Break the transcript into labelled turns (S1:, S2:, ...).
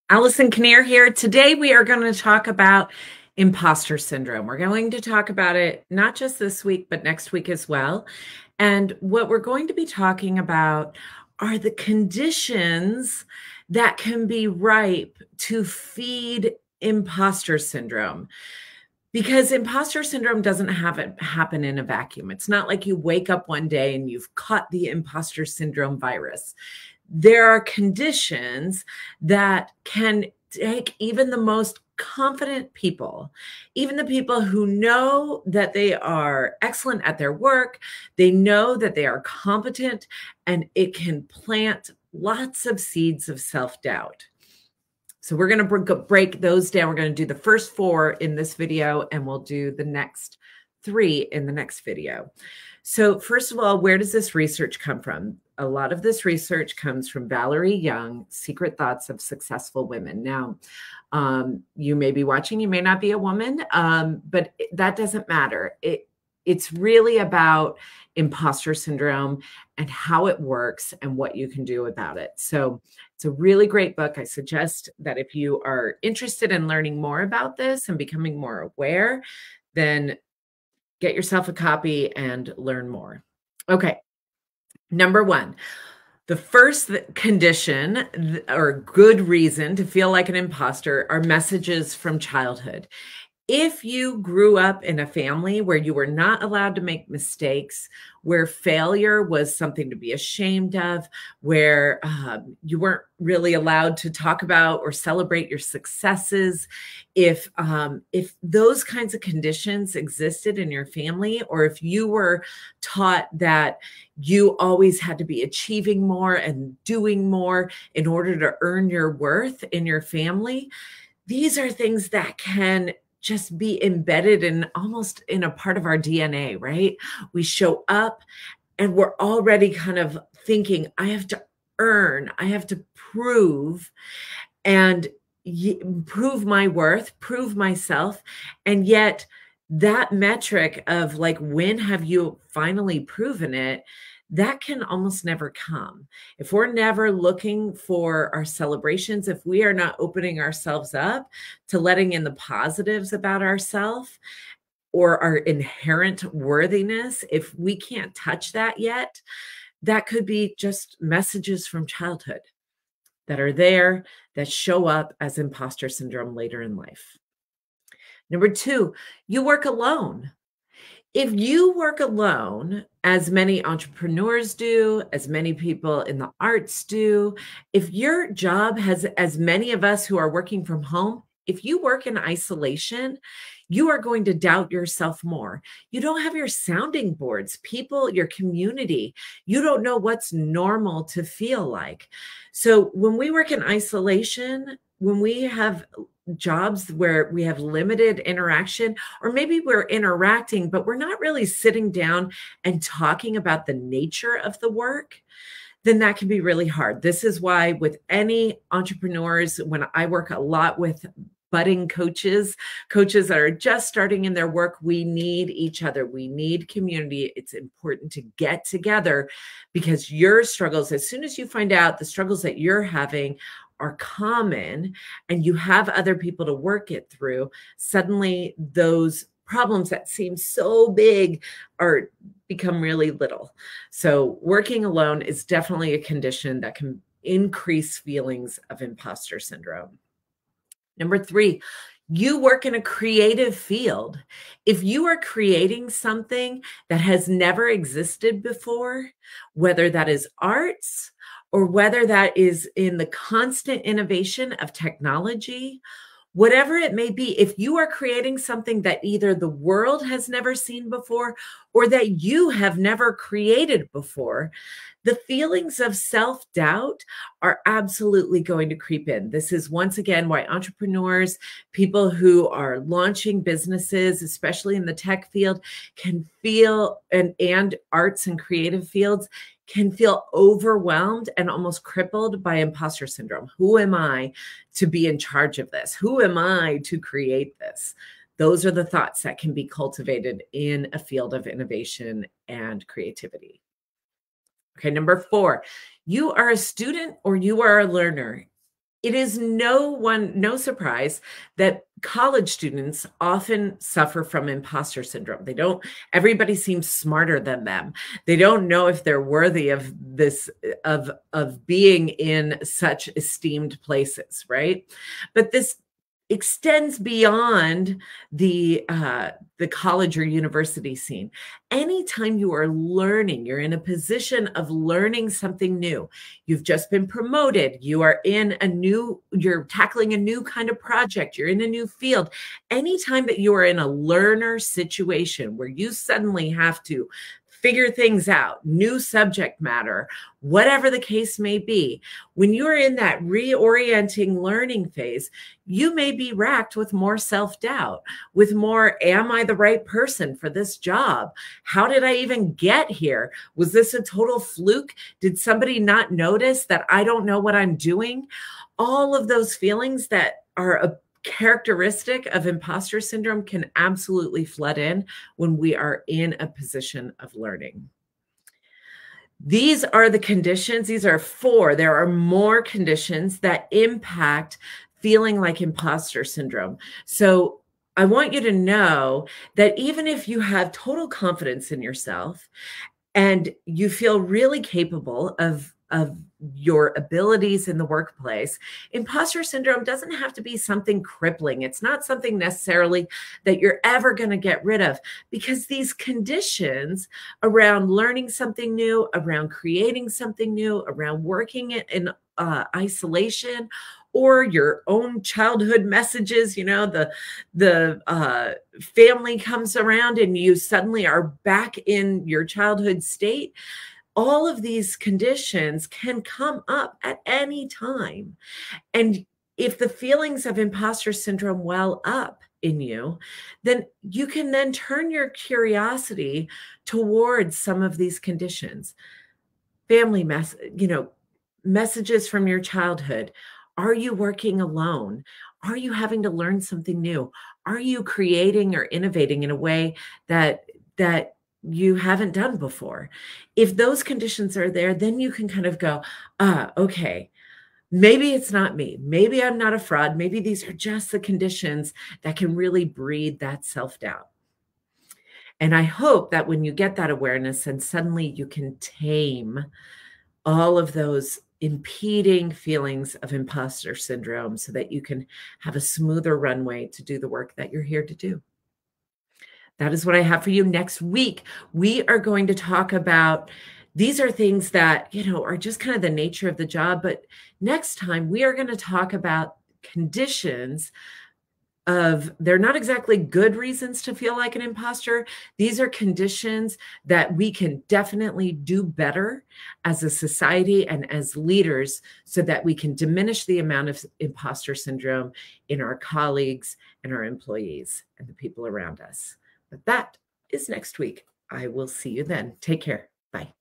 S1: Allison Kinnear here. Today we are going to talk about imposter syndrome. We're going to talk about it not just this week, but next week as well. And what we're going to be talking about are the conditions that can be ripe to feed imposter syndrome. Because imposter syndrome doesn't happen in a vacuum. It's not like you wake up one day and you've caught the imposter syndrome virus. There are conditions that can take even the most confident people, even the people who know that they are excellent at their work, they know that they are competent, and it can plant lots of seeds of self-doubt. So we're going to break those down. We're going to do the first 4 in this video, and we'll do the next 3 in the next video. So first of all, where does this research come from? A lot of this research comes from Valerie Young, Secret Thoughts of Successful Women. Now, you may be watching, you may not be a woman, but that doesn't matter. It's really about imposter syndrome and how it works and what you can do about it. So it's a really great book. I suggest that if you are interested in learning more about this and becoming more aware, then get yourself a copy and learn more. Okay. Number 1, the first condition or good reason to feel like an imposter are messages from childhood. If you grew up in a family where you were not allowed to make mistakes, where failure was something to be ashamed of, where you weren't really allowed to talk about or celebrate your successes, if those kinds of conditions existed in your family, or if you were taught that you always had to be achieving more and doing more in order to earn your worth in your family, these are things that can just be embedded in almost in a part of our DNA, right? We show up and we're already kind of thinking, I have to earn, I have to prove and prove my worth, prove myself. And yet that metric of like, when have you finally proven it? That can almost never come. If we're never looking for our celebrations, if we are not opening ourselves up to letting in the positives about ourselves or our inherent worthiness, if we can't touch that yet, that could be just messages from childhood that are there that show up as imposter syndrome later in life. Number 2, you work alone. If you work alone, as many entrepreneurs do, as many people in the arts do, if your job has, as many of us who are working from home, if you work in isolation, you are going to doubt yourself more. You don't have your sounding boards, people, your community. You don't know what's normal to feel like. So when we work in isolation, when we have jobs where we have limited interaction, or maybe we're interacting, but we're not really sitting down and talking about the nature of the work, then that can be really hard. This is why with any entrepreneurs, when I work a lot with budding coaches that are just starting in their work, we need each other. We need community. It's important to get together because your struggles, as soon as you find out the struggles that you're having are common and you have other people to work it through, suddenly those problems that seem so big become really little. So working alone is definitely a condition that can increase feelings of imposter syndrome. Number 3, you work in a creative field. If you are creating something that has never existed before, whether that is arts or whether that is in the constant innovation of technology, whatever it may be, if you are creating something that either the world has never seen before or that you have never created before, the feelings of self-doubt are absolutely going to creep in. This is once again why entrepreneurs, people who are launching businesses, especially in the tech field, can feel, and arts and creative fields, can feel overwhelmed and almost crippled by imposter syndrome. Who am I to be in charge of this? Who am I to create this? Those are the thoughts that can be cultivated in a field of innovation and creativity. Okay, number 4, you are a student or you are a learner. It is no surprise that college students often suffer from imposter syndrome. Everybody seems smarter than them. They don't know if they're worthy of this, of being in such esteemed places, right? But this extends beyond the college or university scene. Anytime you are learning, you're in a position of learning something new. You've just been promoted. You're tackling a new kind of project. You're in a new field. Anytime that you are in a learner situation where you suddenly have to figure things out, new subject matter, whatever the case may be, when you're in that reorienting learning phase, you may be racked with more self-doubt, with more, am I the right person for this job? How did I even get here? Was this a total fluke? Did somebody not notice that I don't know what I'm doing? All of those feelings that are a characteristic of imposter syndrome can absolutely flood in when we are in a position of learning. These are the conditions. These are 4. There are more conditions that impact feeling like imposter syndrome. So I want you to know that even if you have total confidence in yourself and you feel really capable of your abilities in the workplace, imposter syndrome doesn't have to be something crippling. It's not something necessarily that you're ever going to get rid of, because these conditions around learning something new, around creating something new, around working in isolation, or your own childhood messages, the family comes around and you suddenly are back in your childhood state. All of these conditions can come up at any time. And if the feelings of imposter syndrome well up in you, then you can then turn your curiosity towards some of these conditions. Messages from your childhood. Are you working alone? Are you having to learn something new? Are you creating or innovating in a way that you haven't done before? If those conditions are there, then you can kind of go, okay, maybe it's not me. Maybe I'm not a fraud. Maybe these are just the conditions that can really breed that self-doubt. And I hope that when you get that awareness, and suddenly you can tame all of those impeding feelings of imposter syndrome so that you can have a smoother runway to do the work that you're here to do. That is what I have for you next week. We are going to talk about, these are things that, are just kind of the nature of the job. But next time we are going to talk about conditions they're not exactly good reasons to feel like an imposter. These are conditions that we can definitely do better as a society and as leaders so that we can diminish the amount of imposter syndrome in our colleagues and our employees and the people around us. But that is next week. I will see you then. Take care. Bye.